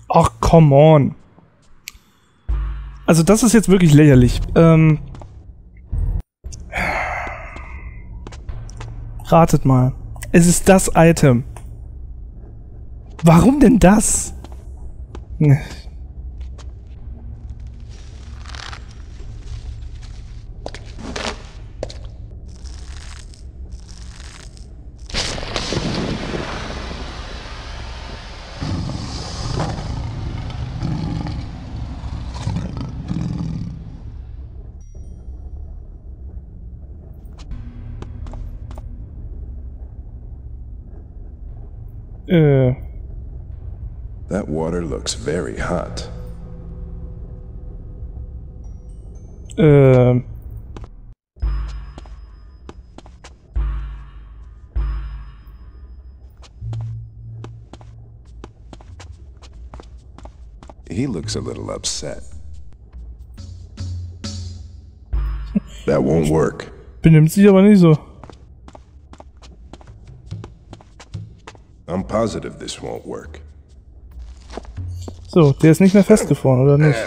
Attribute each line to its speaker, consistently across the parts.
Speaker 1: Ach, come on. Also das ist jetzt wirklich lächerlich. Ratet mal. Es ist das Item. Warum denn das?
Speaker 2: That water looks very hot. He looks a little upset. That won't work.
Speaker 1: Benimmt sich aber nicht so.
Speaker 2: I'm positive this won't work.
Speaker 1: So, der ist nicht mehr festgefroren, oder nicht?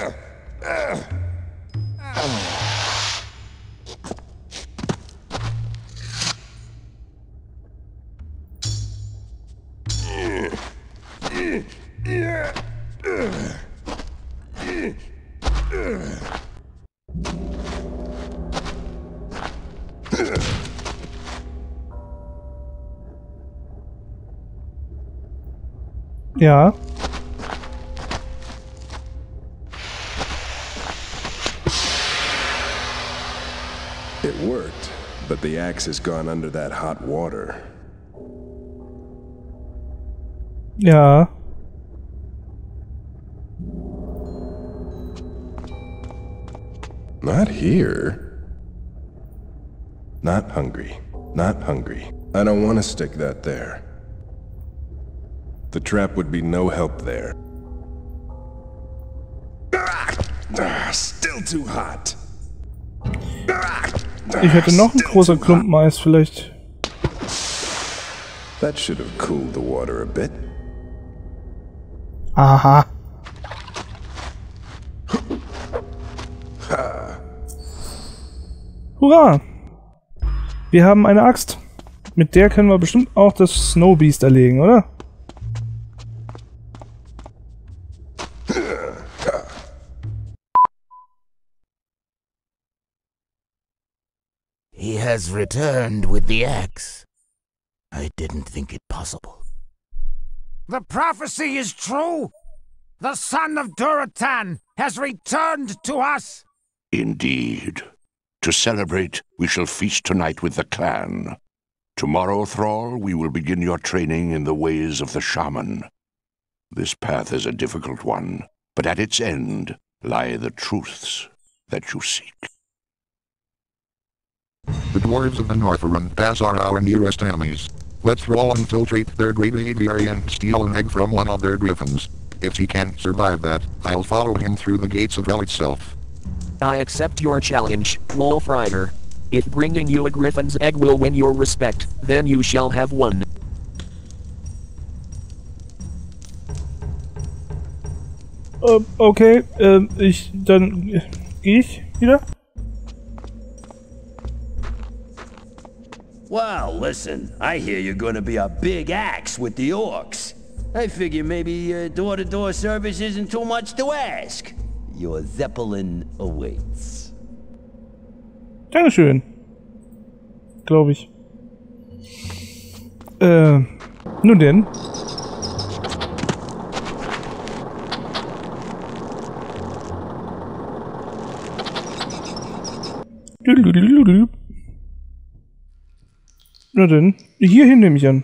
Speaker 1: Ja.
Speaker 2: It worked, but the axe has gone under that hot water.
Speaker 1: Ja.
Speaker 2: Not here. Not hungry. Not hungry. I don't want to stick that there. The trap would be no help there. Still too hot.
Speaker 1: Ich hätte noch ein großer Klumpen Eis vielleicht.
Speaker 2: That should have cooled the water a bit.
Speaker 1: Aha. Hurra! Wir haben eine Axt. Mit der können wir bestimmt auch das Snowbeast erlegen, oder?
Speaker 3: He has returned with the axe. I didn't think it possible.
Speaker 4: The prophecy is true! The son of Duratan has returned to us!
Speaker 5: Indeed. To celebrate, we shall feast tonight with the clan. Tomorrow, Thrall, we will begin your training in the ways of the shaman. This path is a difficult one, but at its end lie the truths that you seek.
Speaker 6: The dwarves of the Northrend Pass are our nearest enemies. Let's roll infiltrate their great aviary and steal an egg from one of their griffins. If he can't survive that, I'll follow him through the gates of hell itself.
Speaker 7: I accept your challenge, Wolf Rider. If bringing you a griffin's egg will win your respect, then you shall have one.
Speaker 1: Okay, dann gehe ich wieder.
Speaker 8: Well, listen, I hear you're gonna be a big axe with the orcs. I figure maybe door-to-door service isn't too much to ask. Your Zeppelin awaits.
Speaker 1: Dankeschön. Glaube ich. Nun denn. Na denn, hierhin nehme ich an.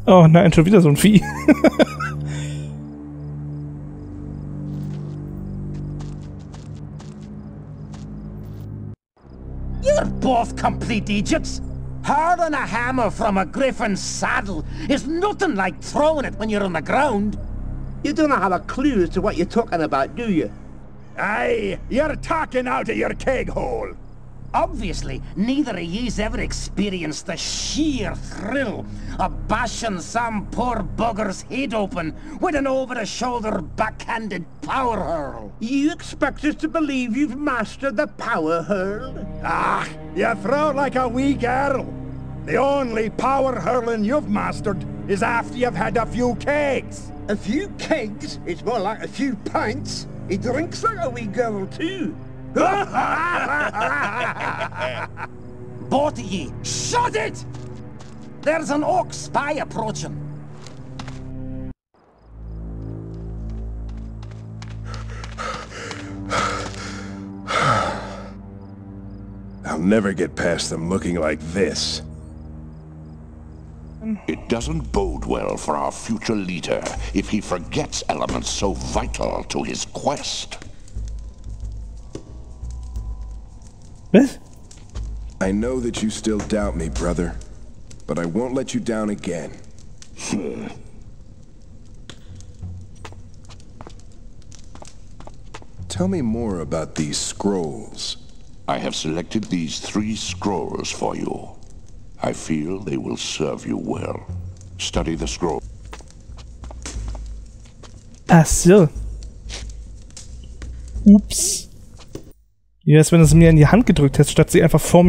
Speaker 1: Oh nein, schon wieder so ein Vieh.
Speaker 4: You're both complete idiots! Hurling a hammer from a griffin's saddle is nothing like throwing it when you're on the ground.
Speaker 9: You don't have a clue as to what you're talking about, do you?
Speaker 4: Aye, you're talking out of your keg hole. Obviously, neither of ye's ever experienced the sheer thrill of bashing some poor bugger's head open with an over-the-shoulder backhanded power hurl.
Speaker 9: You expect us to believe you've mastered the power hurl?
Speaker 10: Ah, you throw like a wee girl. The only power hurling you've mastered is after you've had a few kegs.
Speaker 9: A few kegs? It's more like a few pints. He drinks like a wee girl too.
Speaker 4: Both of ye, shut it! There's an orc spy approaching.
Speaker 2: I'll never get past them looking like this.
Speaker 5: It doesn't bode well for our future leader if he forgets elements so vital to his quest.
Speaker 1: Was?
Speaker 2: I know that you still doubt me, brother, but I won't let you down again. Tell me more about these scrolls.
Speaker 5: I have selected these 3 scrolls for you. I feel they will serve you well. Study the scroll.
Speaker 1: Ach so. Ups. Wie wär's, wenn du es mir in die Hand gedrückt hättest, statt sie einfach vor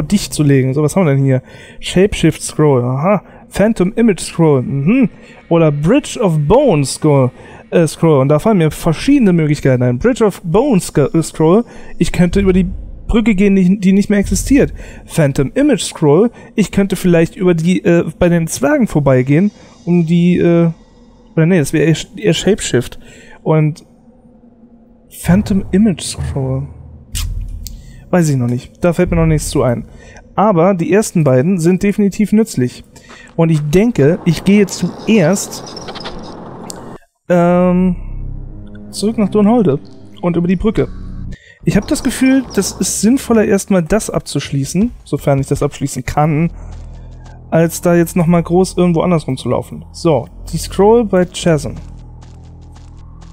Speaker 1: dich zu legen. So, was haben wir denn hier? Shapeshift Scroll. Aha. Phantom Image Scroll. Mhm. Oder Bridge of Bones Scroll. Und da fallen mir verschiedene Möglichkeiten ein. Bridge of Bones Scroll. Ich könnte über die Brücke gehen, die nicht mehr existiert. Phantom Image Scroll. Ich könnte vielleicht über die, bei den Zwergen vorbeigehen, um die, oder nee, das wäre eher Shapeshift. Und Phantom Image Scroll. Weiß ich noch nicht. Da fällt mir noch nichts zu ein. Aber die ersten beiden sind definitiv nützlich. Und ich denke, ich gehe zuerst zurück nach Dornholde und über die Brücke. Ich habe das Gefühl, das ist sinnvoller, erstmal das abzuschließen, sofern ich das abschließen kann, als da jetzt nochmal groß irgendwo anders rumzulaufen. So, die Scroll bei Chasm.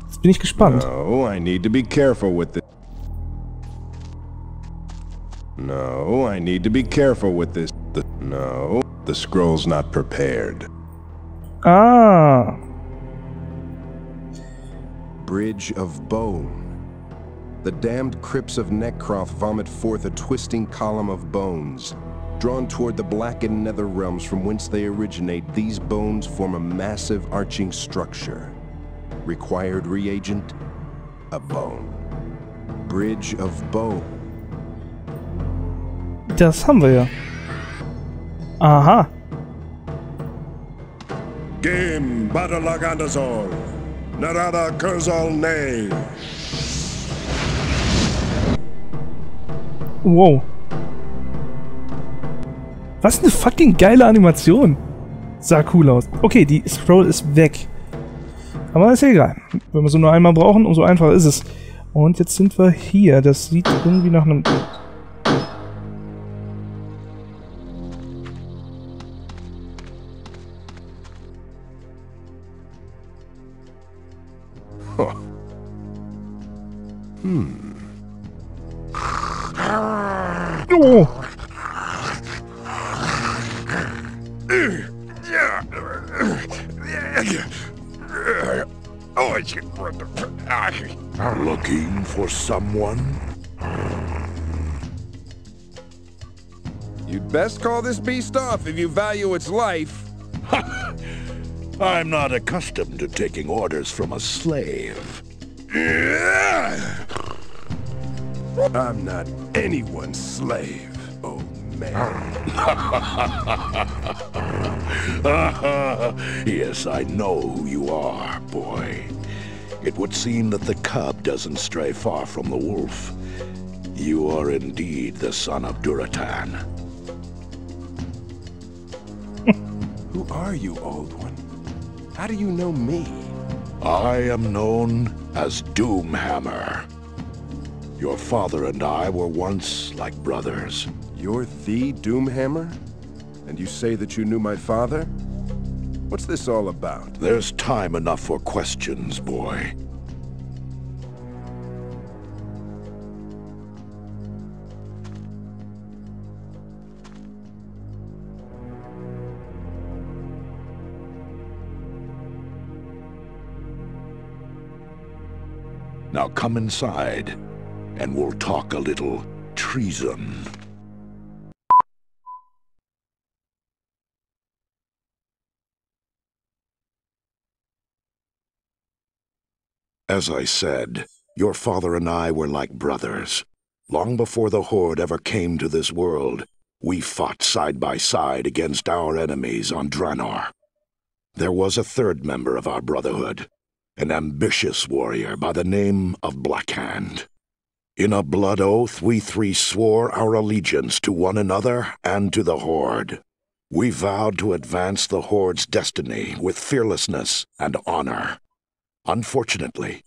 Speaker 1: Jetzt bin ich gespannt.
Speaker 2: No, I need to be careful with this. No, I need to be careful with this. No, the scroll's not prepared.
Speaker 1: Ah.
Speaker 2: Bridge of Bone. The damned crypts of Necroth vomit forth a twisting column of bones. Drawn toward the blackened nether realms from whence they originate, these bones form a massive arching structure. Required reagent? A bone. Bridge of Bone.
Speaker 1: Das haben wir ja. Aha.
Speaker 2: Game Badalagandazol. Narada Kurzal Nay.
Speaker 1: Wow. Was eine fucking geile Animation. Sah cool aus. Okay, die Scroll ist weg. Aber ist ja egal. Wenn wir sie nur einmal brauchen, umso einfacher ist es. Und jetzt sind wir hier. Das sieht irgendwie nach einem...
Speaker 2: Huh.
Speaker 1: Oh.
Speaker 5: Looking for someone?
Speaker 2: You'd best call this beast off if you value its life.
Speaker 5: I'm not accustomed to taking orders from a slave.
Speaker 2: I'm not anyone's slave, oh man.
Speaker 5: Yes, I know who you are, boy. It would seem that the cub doesn't stray far from the wolf. You are indeed the son of Duratan.
Speaker 2: Who are you, old one? How do you know me?
Speaker 5: I am known as Doomhammer. Your father and I were once like brothers.
Speaker 2: You're the Doomhammer? And you say that you knew my father? What's this all about?
Speaker 5: There's time enough for questions, boy. Now come inside, and we'll talk a little treason. As I said, your father and I were like brothers. Long before the Horde ever came to this world, we fought side by side against our enemies on Draenor. There was a third member of our brotherhood, an ambitious warrior by the name of Blackhand. In a blood oath, we three swore our allegiance to one another and to the Horde. We vowed to advance the Horde's destiny with fearlessness and honor. Unfortunately,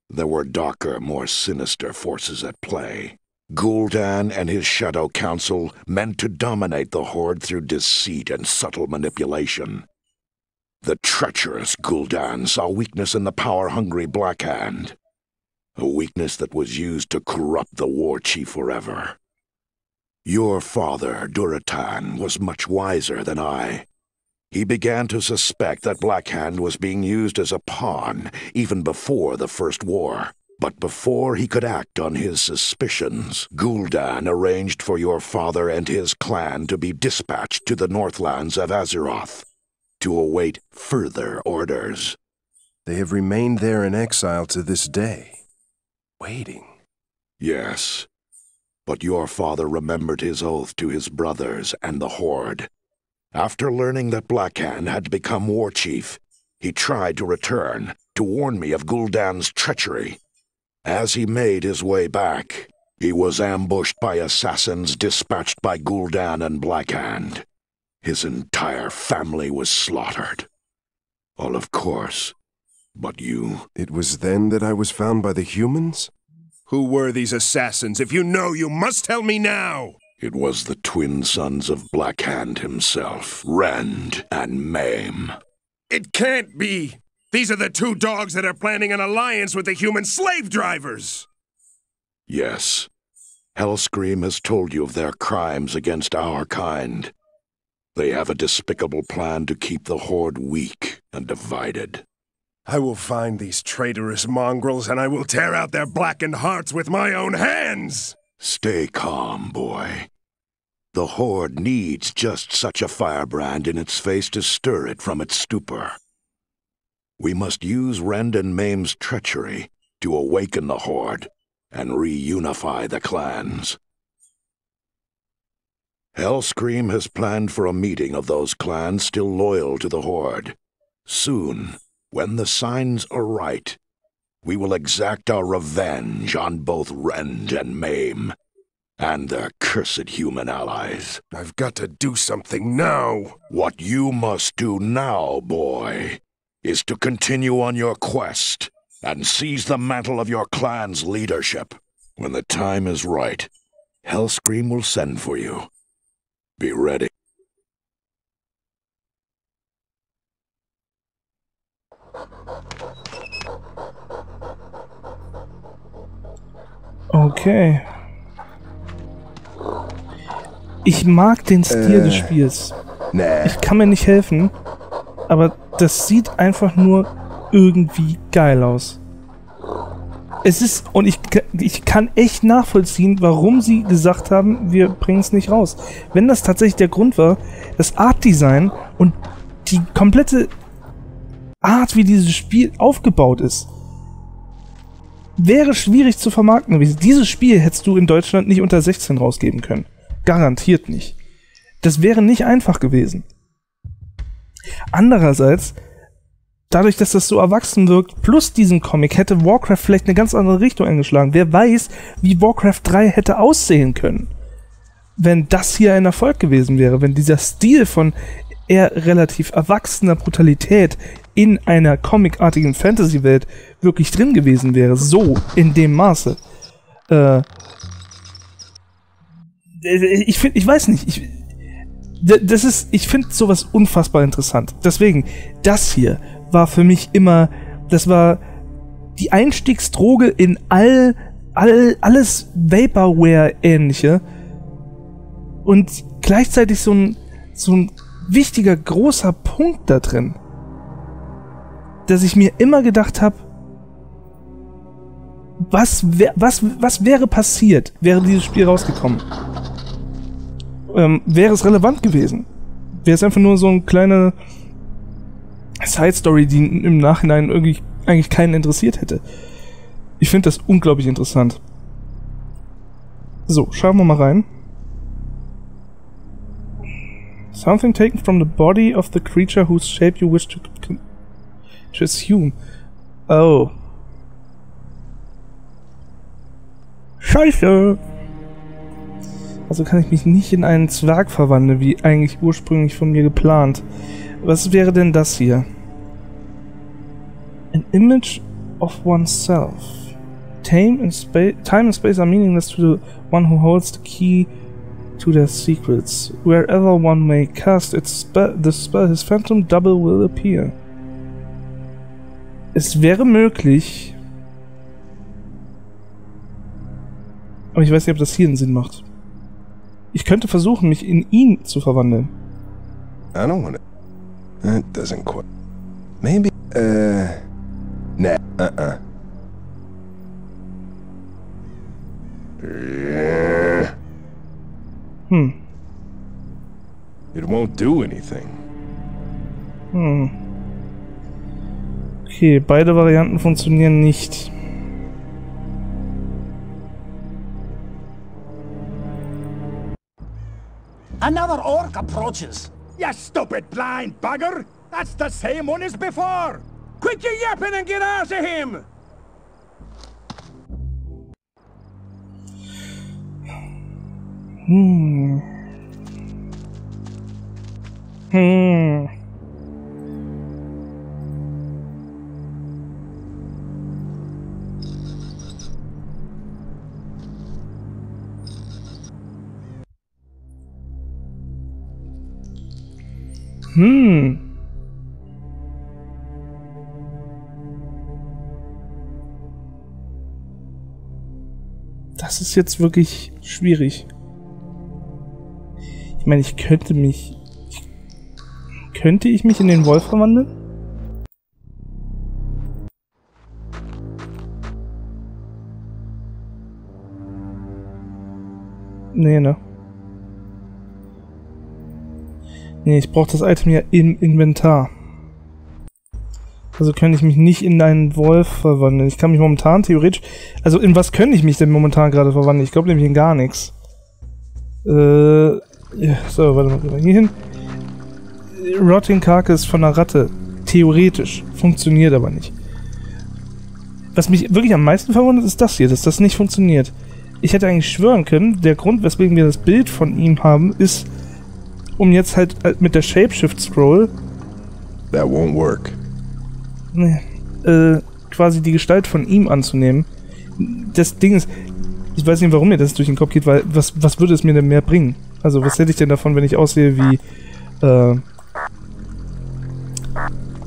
Speaker 5: there were darker, more sinister forces at play. Gul'dan and his Shadow Council meant to dominate the Horde through deceit and subtle manipulation. The treacherous Gul'dan saw weakness in the power-hungry Blackhand, a weakness that was used to corrupt the war chief forever. Your father, Duratan, was much wiser than I. He began to suspect that Blackhand was being used as a pawn even before the First War. But before he could act on his suspicions, Gul'dan arranged for your father and his clan to be dispatched to the Northlands of Azeroth to await further orders.
Speaker 2: They have remained there in exile to this day, waiting.
Speaker 5: Yes, but your father remembered his oath to his brothers and the Horde. After learning that Blackhand had become war chief, he tried to return to warn me of Gul'dan's treachery. As he made his way back, he was ambushed by assassins dispatched by Gul'dan and Blackhand. His entire family was slaughtered. All, of course, but you.
Speaker 2: It was then that I was found by the humans?
Speaker 11: Who were these assassins? If you know, you must tell me now!
Speaker 5: It was the twin sons of Blackhand himself, Rend and Mame.
Speaker 11: It can't be! These are the two dogs that are planning an alliance with the human slave drivers!
Speaker 5: Yes. Hellscream has told you of their crimes against our kind. They have a despicable plan to keep the Horde weak and divided.
Speaker 11: I will find these traitorous mongrels and I will tear out their blackened hearts with my own hands!
Speaker 5: Stay calm, boy. The Horde needs just such a firebrand in its face to stir it from its stupor. We must use Rend and Mame's treachery to awaken the Horde and reunify the clans. Hellscream has planned for a meeting of those clans still loyal to the Horde. Soon, when the signs are right, we will exact our revenge on both Rend and Mame, and their cursed human allies.
Speaker 11: I've got to do something now.
Speaker 5: What you must do now, boy, is to continue on your quest and seize the mantle of your clan's leadership. When the time is right, Hellscream will send for you. Be ready.
Speaker 1: Okay. Ich mag den Stil des Spiels.
Speaker 2: Nee.
Speaker 1: Ich kann mir nicht helfen, aber das sieht einfach nur irgendwie geil aus. Es ist, und ich kann echt nachvollziehen, warum sie gesagt haben, wir bringen es nicht raus. Wenn das tatsächlich der Grund war, das Art-Design und die komplette Art, wie dieses Spiel aufgebaut ist, wäre schwierig zu vermarkten gewesen. Dieses Spiel hättest du in Deutschland nicht unter 16 rausgeben können. Garantiert nicht. Das wäre nicht einfach gewesen. Andererseits, dadurch, dass das so erwachsen wirkt, plus diesen Comic, hätte Warcraft vielleicht eine ganz andere Richtung eingeschlagen. Wer weiß, wie Warcraft 3 hätte aussehen können, wenn das hier ein Erfolg gewesen wäre, wenn dieser Stil von eher relativ erwachsener Brutalität in einer comicartigen Fantasy-Welt wirklich drin gewesen wäre, so in dem Maße. Ich finde sowas unfassbar interessant. Deswegen, das hier war für mich immer, das war die Einstiegsdroge in alles Vaporware-ähnliche und gleichzeitig so ein wichtiger, großer Punkt da drin, dass ich mir immer gedacht habe, Was wäre passiert, wäre dieses Spiel rausgekommen? Wäre es relevant gewesen? Wäre es einfach nur so eine kleine Side-Story, die im Nachhinein irgendwie eigentlich keinen interessiert hätte? Ich finde das unglaublich interessant. So, schauen wir mal rein. Something taken from the body of the creature whose shape you wish to assume. Oh. Scheiße! Also kann ich mich nicht in einen Zwerg verwandeln, wie eigentlich ursprünglich von mir geplant. Was wäre denn das hier? An image of oneself. Time and space are meaningless to the one who holds the key to their secrets. Wherever one may cast the spell, his phantom double will appear. Es wäre möglich, aber ich weiß nicht, ob das hier einen Sinn macht. Ich könnte versuchen, mich in ihn zu verwandeln.
Speaker 2: I don't want it. That doesn't quite. Maybe. Nah. It won't do anything.
Speaker 1: Okay, beide Varianten funktionieren nicht.
Speaker 4: Another orc approaches.
Speaker 10: You stupid blind bugger! That's the same one as before! Quit your yapping and get out of him!
Speaker 1: Das ist jetzt wirklich schwierig. Ich meine, könnte ich mich in den Wolf verwandeln? Nee, ne? Nee, ich brauche das Item ja im Inventar. Also könnte ich mich nicht in einen Wolf verwandeln. Ich kann mich momentan theoretisch... Also in was könnte ich mich denn momentan gerade verwandeln? Ich glaube nämlich in gar nichts. Ja, so, warte mal. Hier hin. Rotting Carcass von einer Ratte. Theoretisch. Funktioniert aber nicht. Was mich wirklich am meisten verwundert, ist das hier, dass das nicht funktioniert. Ich hätte eigentlich schwören können, der Grund, weswegen wir das Bild von ihm haben, ist, um jetzt halt mit der Shapeshift-Scroll...
Speaker 2: That won't work.
Speaker 1: Quasi die Gestalt von ihm anzunehmen. Das Ding ist, ich weiß nicht, warum mir das durch den Kopf geht, weil was würde es mir denn mehr bringen? Also was hätte ich denn davon, wenn ich aussehe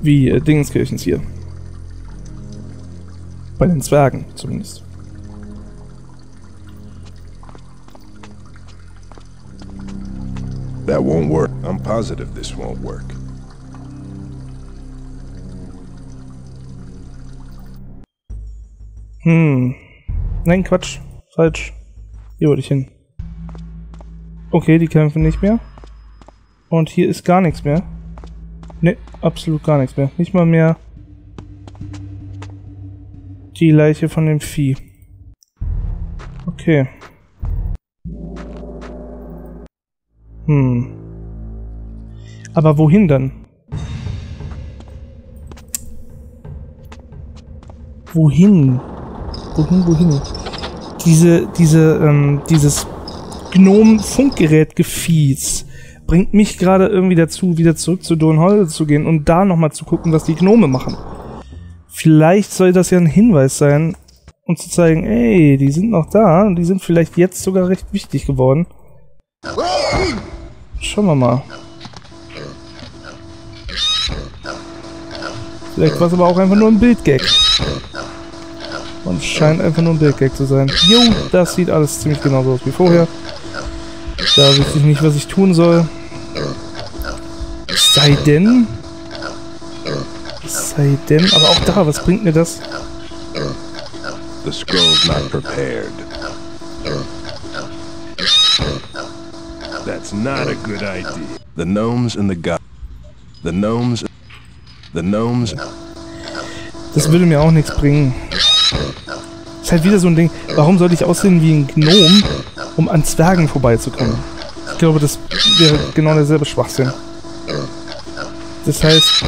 Speaker 1: wie Dingenskirchens hier? Bei den Zwergen zumindest.
Speaker 2: That won't work. I'm positive this won't work.
Speaker 1: Nein, Quatsch. Falsch. Hier wollte ich hin. Okay, die kämpfen nicht mehr. Und hier ist gar nichts mehr. Ne, absolut gar nichts mehr. Nicht mal mehr die Leiche von dem Vieh. Okay. Aber wohin dann? Wohin? Wohin? Dieses Gnom-Funkgerät-Gefies bringt mich gerade irgendwie dazu, wieder zurück zu Dornholde zu gehen und da nochmal zu gucken, was die Gnome machen. Vielleicht soll das ja ein Hinweis sein, um zu zeigen, ey, die sind noch da und die sind vielleicht jetzt sogar recht wichtig geworden. Schauen wir mal. Vielleicht war es aber auch einfach nur ein Bildgag. Und scheint einfach nur ein Bildgag zu sein. Jo, das sieht alles ziemlich genauso aus wie vorher. Da wüsste ich nicht, was ich tun soll. Es sei denn, aber auch da, was bringt mir das?
Speaker 2: The scroll's not prepared. That's not a good idea. The gnomes and the gnomes.
Speaker 1: Das würde mir auch nichts bringen. Ist halt wieder so ein Ding. Warum sollte ich aussehen wie ein Gnom, um an Zwergen vorbeizukommen? Ich glaube, das wäre genau derselbe Schwachsinn. Das heißt...